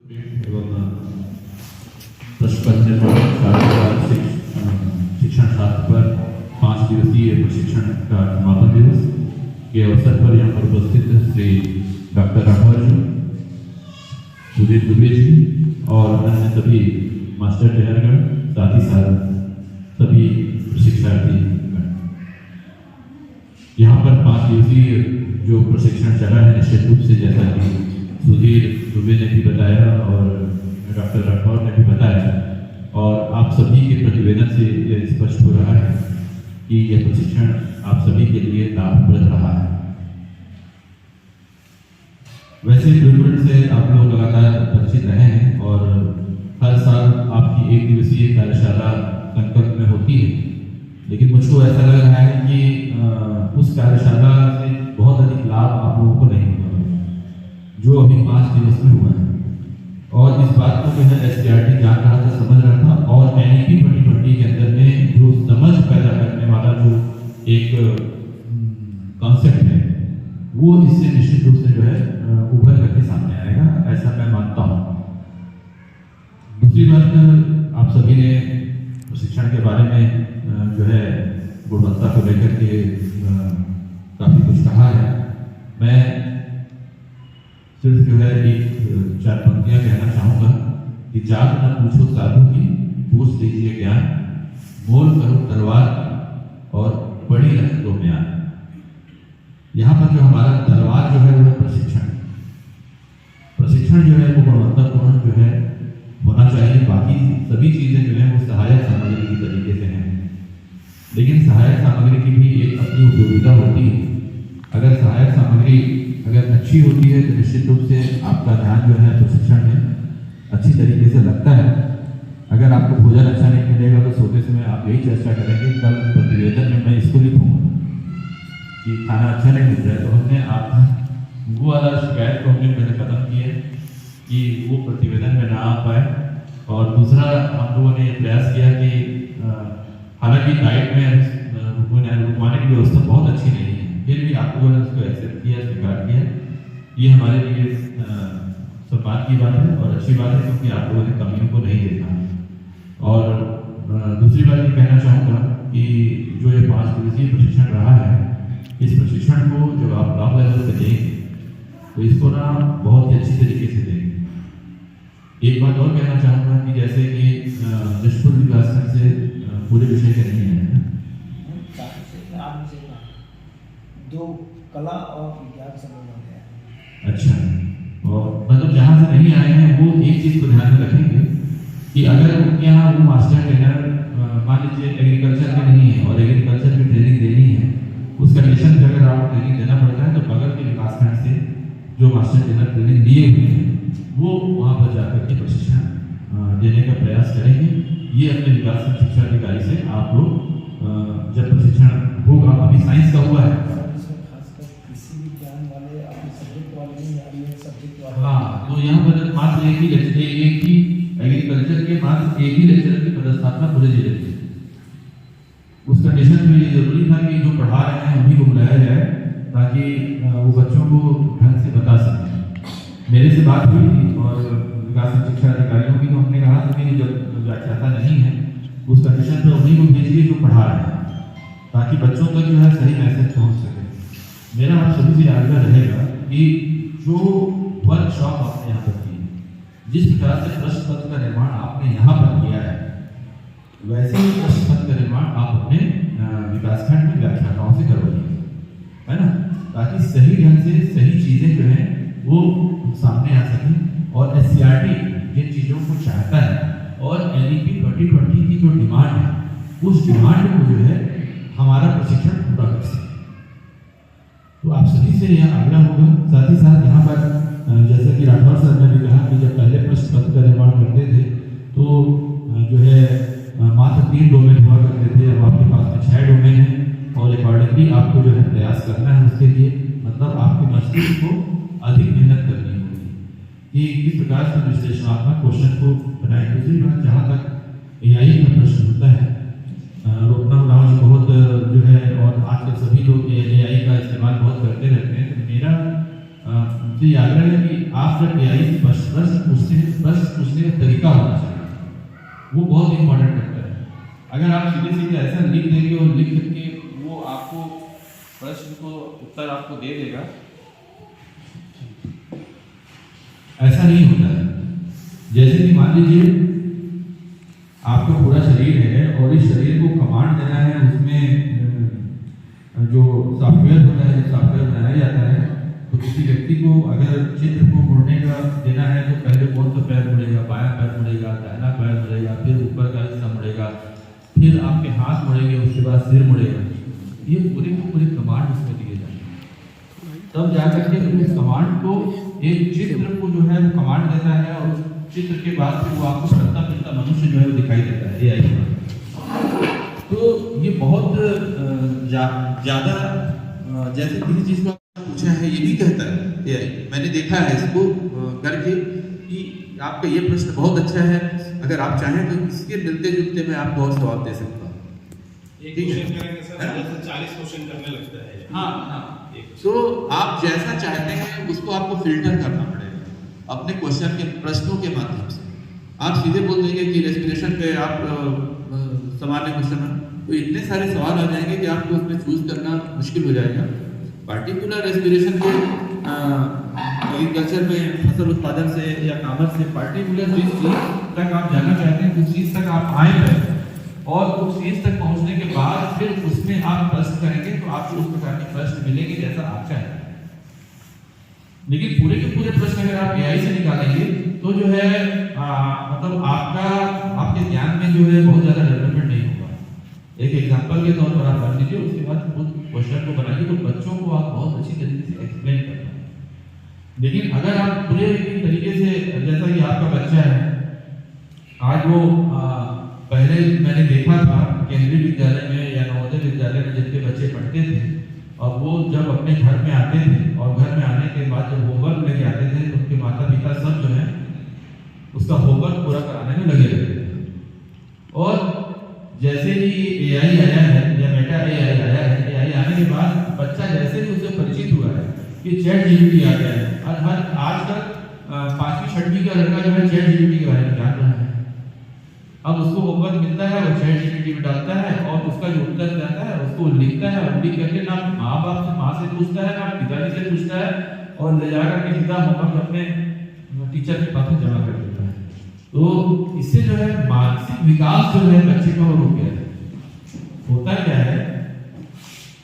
एवं प्रश्न शिक्षण शास्त्र पर 5 दिवसीय प्रशिक्षण का समापन दिवस के अवसर पर यहाँ पर उपस्थित श्री डॉक्टर राठौर जी, सुधीर दुबे जी और अन्य सभी मास्टर ट्रेनरगण, साथ ही साथ सभी प्रशिक्षार्थी। यहाँ पर 5 दिवसीय जो प्रशिक्षण चला है, निश्चित रूप से जैसा कि सुधीर दुबे ने भी बताया और डॉक्टर राठौर ने भी बताया और आप सभी के प्रतिवेदन से यह स्पष्ट हो रहा है कि यह प्रशिक्षण आप सभी के लिए लाभप्रद रहा है। वैसे ब्लूप्रिंट से आप लोग लगातार परिचित रहे हैं और हर साल आपकी 1 दिवसीय कार्यशाला संकल्प में होती है, लेकिन मुझको ऐसा लग रहा है कि उस कार्यशाला से बहुत अधिक लाभ आप लोगों को नहीं हुआ जो अभी 5 दिवस में हुआ है। और इस बात को जो है SCRT जान रहा था, समझ रहा था और NEP 2020 के अंदर में जो समझ पैदा करने वाला जो एक कॉन्सेप्ट है वो इससे निश्चित रूप से जो है उभर करके सामने आएगा, ऐसा मैं मानता हूँ। दूसरी बात, आप सभी ने प्रशिक्षण के बारे में जो है गुणवत्ता को लेकर के काफ़ी कुछ कहा है। मैं सिर्फ जो है एक 4 पंक्तियाँ कहना चाहूँगा कि जात न पूछो साधु की, पूछ लीजिए ज्ञान, मोल करो तलवार की और बड़ी रख दो म्यान। यहाँ पर जो हमारा तलवार जो है वो प्रशिक्षण जो है वो गुणवत्तापूर्ण जो है होना चाहिए। बाकी सभी चीज़ें जो है वो सहायक सामग्री की तरीके से हैं, लेकिन सहायक सामग्री की भी एक अपनी उपयोगिता होती है। अगर सहायक सामग्री अगर अच्छी होती है तो निश्चित रूप से आपका ध्यान जो है प्रशिक्षण में अच्छी तरीके से लगता है। अगर आपको भोजन अच्छा नहीं मिलेगा तो सोते समय आप यही चर्चा करेंगे, कल प्रतिवेदन में मैं इसको लिखूंगा कि खाना अच्छा नहीं मिल रहा है। तो हमने आप वो वाला शिकायत को हमने पहले खत्म किया कि वो प्रतिवेदन में ना आ पाए। और दूसरा, हम लोगों ने प्रयास किया कि हालांकि डाइट में रुकवाने की व्यवस्था बहुत अच्छी नहीं है, फिर भी आप लोगों ने उसको एक्सेप्ट किया, स्वीकार किया। ये हमारे लिए सम्मान की बात है और अच्छी बात है, क्योंकि आप लोगों ने कमियों को नहीं देखा। और दूसरी बात ये कहना चाहूँगा कि जो ये 5 दिवसीय प्रशिक्षण रहा है, इस प्रशिक्षण को जब आप ब्लॉक लेवल पे देंगे तो इसको ना बहुत ही अच्छी तरीके से देंगे। एक बात और कहना चाहूँगा कि जैसे कि जशपुर विकासखंड से पूरे विषय के नहीं है, 2 कला और विज्ञान समूह है। अच्छा, और मतलब जहाँ से नहीं आए हैं वो एक चीज़ को ध्यान में रखेंगे कि अगर उनके यहाँ वो मास्टर ट्रेनर मान लीजिए एग्रीकल्चर के नहीं है और एग्रीकल्चर की ट्रेनिंग देनी है, उस कंडीशन में अगर आपको ट्रेनिंग देना पड़ता है तो बगल के विकासखंड से जो मास्टर ट्रेनर ट्रेनिंग लिए हुए हैं वो वहाँ पर जाकर के प्रशिक्षण देने का प्रयास करेंगे। ये अपने विकासखंड शिक्षा अधिकारी से आप लोग जब प्रशिक्षण होगा, अभी साइंस का हुआ है, हाँ, तो यहाँ पर मात्र एक ही एग्रीकल्चर के मात्र एक ही लेक्चरर की पदस्थापना पूरे जिले में। उस कंडीशन में ये जरूरी था कि जो पढ़ा रहे हैं उन्हीं को बुलाया जाए ताकि वो बच्चों को ढंग से बता सकें। मेरे से बात हुई थी और विकास शिक्षा अधिकारियों की, तो हमने कहा था कि जब व्याख्याता नहीं है उस कंडीशन पर उन्हीं को भेजिए जो पढ़ा रहे हैं, ताकि बच्चों तक जो है सही मैसेज पहुँच सके। मेरा आप सभी से आग्रह रहेगा कि जो वर्कशॉप आपने यहाँ पर की, जिस प्रकार से प्रश्न पत्र का निर्माण आपने यहाँ पर किया है, वैसे ही प्रश्न पत्र का निर्माण आप अपने विकासखंड में व्याख्याताओं से करवाइए, है ना, ताकि सही ढंग से सही चीज़ें जो हैं वो सामने आ सकें। और SCRT जिन चीज़ों को चाहता है और NEP 2020 की जो डिमांड है, उस डिमांड को जो है हमारा प्रशिक्षण पूरा कर सके। तो आप सभी से यह आग्रह होगा। साथ ही साथ यहाँ पर जैसा कि राठौर सर ने भी कहा कि जब पहले प्रश्न पत्र का निर्माण करते थे तो जो है मात्र 3 डोमेन हुआ करते थे, अब आपके पास में 6 डोमेन हैं और अकॉर्डिंगली आपको जो है प्रयास करना है उसके लिए, मतलब आपके मस्तिष्क को अधिक मेहनत करनी होगी कि किस प्रकार से विश्लेषणात्मक क्वेश्चन को बनाए। दूसरी बात, जहाँ तक AI का प्रश्न होता है, रोकना राव जी बहुत जो है और आजकल सभी लोग AI का इस्तेमाल बहुत करते रहते हैं, तो मेरा उनसे आग्रह है कि आप जब एआई प्रश्न पूछने का तरीका होना चाहिए, वो बहुत इंपॉर्टेंट करता है। अगर आप सीधे सीधे ऐसा लिख देंगे और लिख करके वो आपको प्रश्न को उत्तर आपको दे देगा, ऐसा नहीं होता है। जैसे कि मान लीजिए आपका पूरा शरीर है और इस शरीर को कमांड देना है, उसमें जो सॉफ्टवेयर होता है, जो सॉफ्टवेयर बनाया जाता है, तो किसी व्यक्ति को अगर चित्र को मुड़ने का देना है तो पहले कौन सा पैर मुड़ेगा, बायां पैर मुड़ेगा, दाहिना पैर मुड़ेगा, फिर ऊपर का हिस्सा मुड़ेगा, फिर आपके हाथ मुड़ेंगे, उसके बाद सिर मुड़ेगा। ये पूरे के पूरे कमांड उसमें दिए जाएंगे, तब जाकर के उस कमांड को एक चित्र को जो है वो कमांड देता है और उस चित्र के बाद फिर वो आपको चलता फिरता मनुष्य जो है वो दिखाई देता है एआई में। तो ये बहुत ज़्यादा जैसे किसी चीज़ को पूछा है, ये भी कहता है एआई, मैंने देखा है इसको करके कि आपका ये प्रश्न बहुत अच्छा है, अगर आप चाहें तो इसके मिलते जुलते मैं आपको और जवाब दे सकता हूँ। एक क्वेश्चन करेंगे सर, 40 क्वेश्चन करने लगता है। हाँ, तो आप जैसा चाहते हैं उसको आपको फिल्टर करना पड़ेगा अपने क्वेश्चन के प्रश्नों के माध्यम से। आप सीधे बोल देंगे कि रेस्पिरेशन पे आप सामान्य क्वेश्चन है, तो इतने सारे सवाल आ जाएंगे कि आपको उसमें चूज करना मुश्किल हो जाएगा। पार्टिकुलर रेस्पिरेशन के एग्रीकल्चर में फसल उत्पादन से या कॉमर्स से पार्टिकुलर जिस चीज तक आप जाना चाहते हैं उस चीज तक आप आए हैं और उस चीज तक पहुंचने के बाद फिर उसमें आप प्रश्न करेंगे तो आपको उस प्रकार के प्रश्न मिलेंगे जैसा आप चाहें। लेकिन पूरे के पूरे प्रश्न अगर आप एआई से निकालेंगे तो जो है मतलब आपके ज्ञान में जो है बहुत ज्यादा डेवलपमेंट नहीं होगा। एक एग्जांपल के तौर पर आप मान लीजिए, उसके बाद उस क्वेश्चन को बनाइए तो बच्चों को आप बहुत अच्छी तरीके से एक्सप्लेन कर पाएंगे। लेकिन अगर आप पूरे तरीके से, जैसा कि आपका बच्चा है आज वो पहले मैंने देखा था केंद्रीय विद्यालय में या नवोदय विद्यालय में जिनके बच्चे पढ़ते थे, और वो जब अपने घर में आते थे और घर में आने के बाद जब होमवर्क लेके आते थे तो उनके माता पिता सब जो है उसका होमवर्क पूरा कराने में लगे रहते थे। और जैसे ही एआई आया है या मेटा एआई आया है, एआई आने के बाद बच्चा जैसे ही उससे परिचित हुआ है कि चैट जीपीटी आ गया है, और हर आज तक 5वीं 6वीं का लड़का जो है चैट जीपीटी के बारे में जान रहा है। अब उसको होमवर्क मिलता है, वो चैट जीपीटी में डालता है और उसका जो उत्तर जाता है उसको लिखता है, और लिख करके ना माँ बाप से, माँ से पूछता है, ना पिताजी से पूछता है, और ले जाकर के सीधा होमवर्क अपने टीचर के पास में जमा कर देता है। तो इससे जो है मानसिक विकास जो है बच्चे का वो रुक गया है। होता क्या है,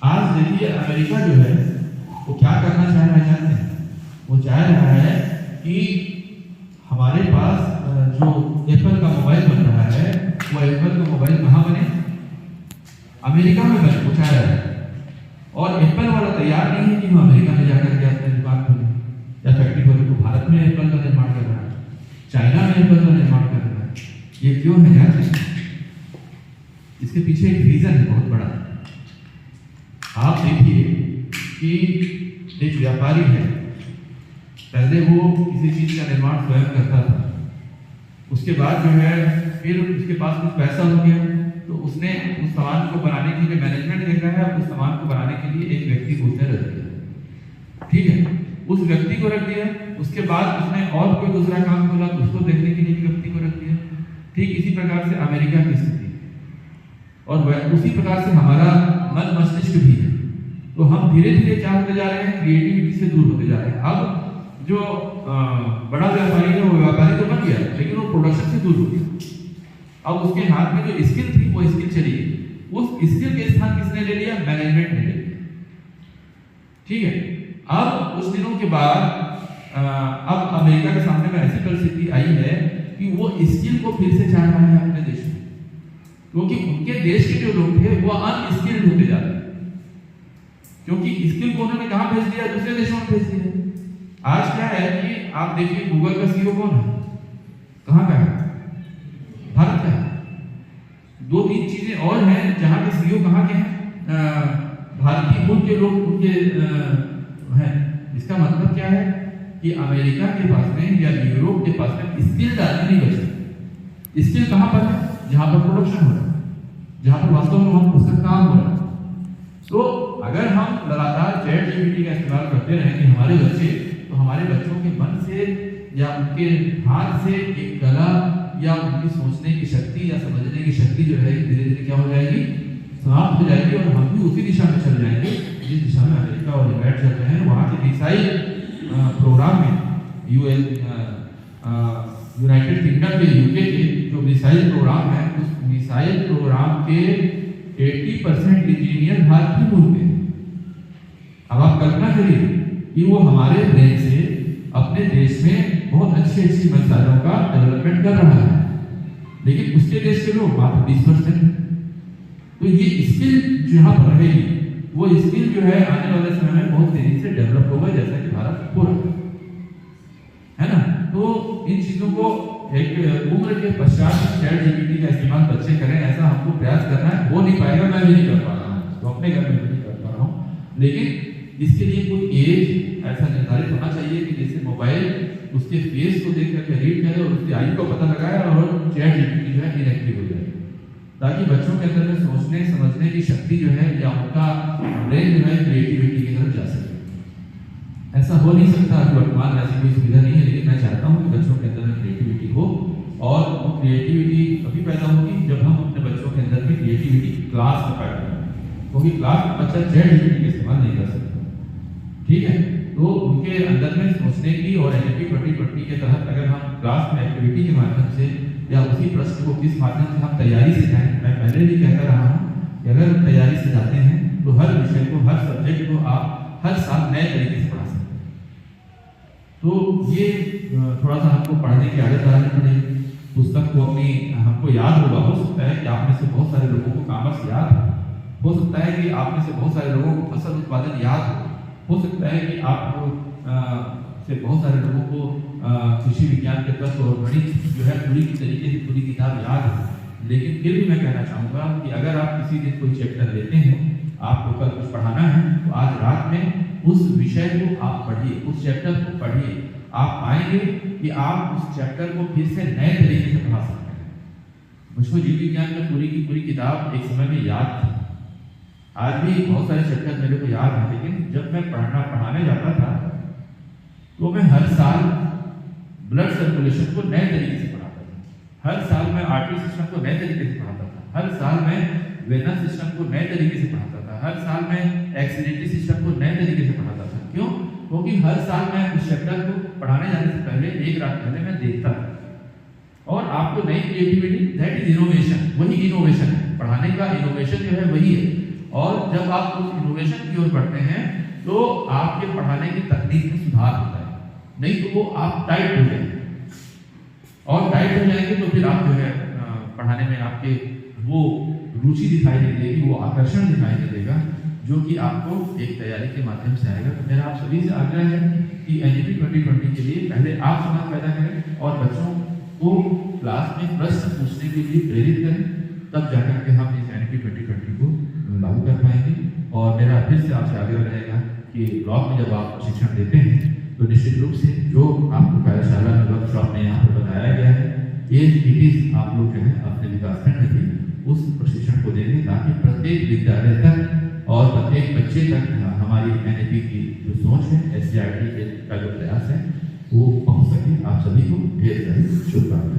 आज देखिए अमेरिका जो है वो क्या करना चाह रहा है जानते हैं? वो चाह रहा है कि हमारे पास जो एप्पल का मोबाइल बन रहा है वो एप्पल का मोबाइल कहाँ बने? अमेरिका में बने, वो चाह रहा है। और एप्पल वाला तैयार नहीं है कि वो अमेरिका में जाकर के अपने दुकान खोले या फैक्ट्री खोले। तो भारत में एप्पल का निर्माण कर रहा है, चाइना में एप्पल का निर्माण कर रहा है। ये क्यों है यार? इसके पीछे एक रीजन है बहुत बड़ा। आप देखिए कि एक व्यापारी है, पहले वो किसी चीज का निर्माण स्वयं करता था, उसके बाद जो है फिर उसके पास कुछ पैसा हो गया तो उसने उस सामान को बनाने के लिए मैनेजमेंट देखा है, उस सामान को बनाने के लिए एक व्यक्ति को उसने रख दिया। ठीक है, उस व्यक्ति को रख दिया, उसके बाद उसने और कोई दूसरा काम खोला तो उसको देखने के लिए व्यक्ति को रख दिया। ठीक इसी प्रकार से अमेरिका की स्थिति, और उसी प्रकार से हमारा मन मस्तिष्क भी है। तो हम धीरे धीरे क्या होते जा रहे हैं? क्रिएटिविटी से दूर होते जा रहे हैं। अब जो बड़ा व्यापारी है वो व्यापारी तो बन गया, लेकिन वो प्रोडक्शन से दूर हो गया। अब उसके हाथ में जो स्किल थी वो स्किल चली गई। उस स्किल के स्थान किसने ले लिया? मैनेजमेंट ने ले लिया। ठीक है, अब कुछ दिनों के बाद अब अमेरिका के सामने में ऐसी परिस्थिति आई है कि वो स्किल को फिर से चाह रहा है अपने देश में, क्योंकि उनके देश के जो लोग थे वो अनस्किल्ड होते जा रहे हैं। क्योंकि स्किल को उन्होंने कहाँ भेज दिया? दूसरे देशों में भेज दिया। आज क्या है कि आप देखिए गूगल का सीईओ कौन है? कहाँ का है? भारत का है। 2-3 चीजें और हैं जहाँ के सीईओ कहाँ के हैं? भारतीय मूल के लोग उनके हैं। इसका मतलब क्या है कि अमेरिका के पास में या यूरोप के पास में स्किल आदमी नहीं बचे। स्किल कहाँ पर है? जहाँ पर प्रोडक्शन हो रहा है, जहाँ पर वास्तव में हम उसका काम हो रहा है। तो अगर हम लगातार चैट जीपीटी का इस्तेमाल करते रहें कि हमारे बच्चे, तो हमारे बच्चों के मन से या उनके हाथ से एक कला या उनकी सोचने की शक्ति या समझने की शक्ति जो है धीरे धीरे क्या हो जाएगी, समाप्त हो जाएगी और हम भी उसी दिशा में चल जाएंगे जिस दिशा में अमेरिका और इंग्लैंड चल रहे हैं। वहाँ के मिसाइल प्रोग्राम में यूनाइटेड किंगडम के यूके के जो मिसाइल प्रोग्राम है उस मिसाइल प्रोग्राम के 80% इंजीनियर भारतीय मूल के। अब आप कल्पना करिए कि वो हमारे ब्रेन से अपने देश में बहुत अच्छी मिसाइलों का डेवलपमेंट कर रहा है, लेकिन उसके देश के लोग मात्र 20%। तो ये स्किल जो यहाँ पर रहेगी वो स्किल जो है आने वाले समय में बहुत तेजी से डेवलप होगा, जैसा कि भारत हो रहा है ना। तो इन चीजों को एक उम्र के पश्चात ChatGPT का इस्तेमाल बच्चे करें, ऐसा हमको प्रयास करना है। हो नहीं पाएगा, मैं भी नहीं कर पा रहा हूँ, तो अपने घर में भी नहीं कर पा रहा हूँ, लेकिन इसके लिए कोई एज ऐसा निर्धारित होना चाहिए कि जैसे मोबाइल उसके फेस को देख करके रीड करे और उसकी आयु को पता लगाए और ChatGPT जो है इनएक्टिव हो जाए, ताकि बच्चों के अंदर में सोचने समझने की शक्ति जो है या उनका ब्रेन जो है क्रिएटिविटी की तरफ जा सके। ऐसा हो नहीं सकता कि वर्तमान में ऐसी कोई सुविधा नहीं है, लेकिन मैं चाहता हूँ कि बच्चों के अंदर में क्रिएटिविटी हो और वो क्रिएटिविटी अभी पैदा होगी जब हम अपने बच्चों के अंदर में क्रिएटिविटी क्लास में पैदा करें, क्योंकि क्लास में बच्चा ChatGPT का इस्तेमाल नहीं कर सकता, ठीक है। तो उनके अंदर में सोचने की और NLP 2020 के तहत अगर हम क्लास में एक्टिविटी के माध्यम से या उसी प्रश्न को किस माध्यम से हम तैयारी से जाएं, मैं पहले भी कहता रहा हूँ कि अगर हम तैयारी से जाते हैं तो हर विषय को, हर सब्जेक्ट को आप हर साल नए तरीके से पढ़ा सकते हैं। तो ये थोड़ा सा हमको पढ़ने की आदत डालनी पड़ेगी। पुस्तक को अपनी हमको याद होगा, हो सकता है कि आप में से बहुत सारे लोगों को कॉमर्स याद हो सकता है कि आप में से बहुत सारे लोगों को फसल उत्पादन याद हो सकता है कि आपको से बहुत सारे लोगों को कृषि विज्ञान के तत्व और गणित जो है पूरी की तरीके से पूरी किताब याद है, लेकिन फिर भी मैं कहना चाहूँगा कि अगर आप किसी दिन कोई चैप्टर लेते हैं, आपको कल कुछ पढ़ाना है, तो आज रात में उस विषय को आप पढ़िए, उस चैप्टर को पढ़िए। आप पाएंगे कि आप उस चैप्टर को फिर से नए तरीके से पढ़ा सकते हैं। मुझको जीव विज्ञान में पूरी की पूरी किताब एक समय में याद थी, आज भी बहुत सारे चैप्टर मेरे को याद है, लेकिन जब मैं पढ़ाने जाता था तो मैं हर साल ब्लड सर्कुलेशन को नए तरीके से पढ़ाता था, हर साल मैं आर्टरी सिस्टम को नए तरीके से पढ़ाता था, हर साल मैं वेनस सिस्टम को नए तरीके से पढ़ाता था, हर साल मैं एक्सीडेंटरी सिस्टम को नए तरीके से पढ़ाता था। क्यों? क्योंकि हर साल मैं उस चैप्टर को पढ़ाने जाने से पहले एक रात पहले मैं देखता था। और आपको नई क्रिएटिविटी, दैट इज इनोवेशन, वही इनोवेशन है, पढ़ाने का इनोवेशन जो है वही है। और जब आप उस इनोवेशन की ओर बढ़ते हैं तो आपके पढ़ाने की तकनीक में सुधार होता है, नहीं तो वो आप टाइट हो जाएंगे, और टाइट हो जाएंगे तो फिर आप जो है पढ़ाने में आपके वो रुचि दिखाई नहीं देगी, वो आकर्षण दिखाई नहीं देगा जो कि आपको एक तैयारी के माध्यम से आएगा। तो मेरा आप सभी से आग्रह है कि NLP 2020 के लिए पहले आप समाज पैदा करें और बच्चों को क्लास में प्रश्न पूछने के लिए प्रेरित करें, तब जाकर के हम इस NLP 2020 को लागू कर पाएंगे। और मेरा फिर से आपसे आग्रह रहेगा कि ब्लॉक में जब आप प्रशिक्षण देते हैं तो निश्चित रूप से जो आपको कार्यशाला में वर्कशॉप में यहाँ पर बताया गया है, ये आप लोग जो है अपने विकासखंड में भी उस प्रशिक्षण को देंगे, ताकि प्रत्येक विद्यालय तक और प्रत्येक बच्चे तक हमारी NLP की जो सोच है, SCRT का जो प्रयास है वो पहुँच सके। आप सभी को ढेर सारी शुभकामनाएं।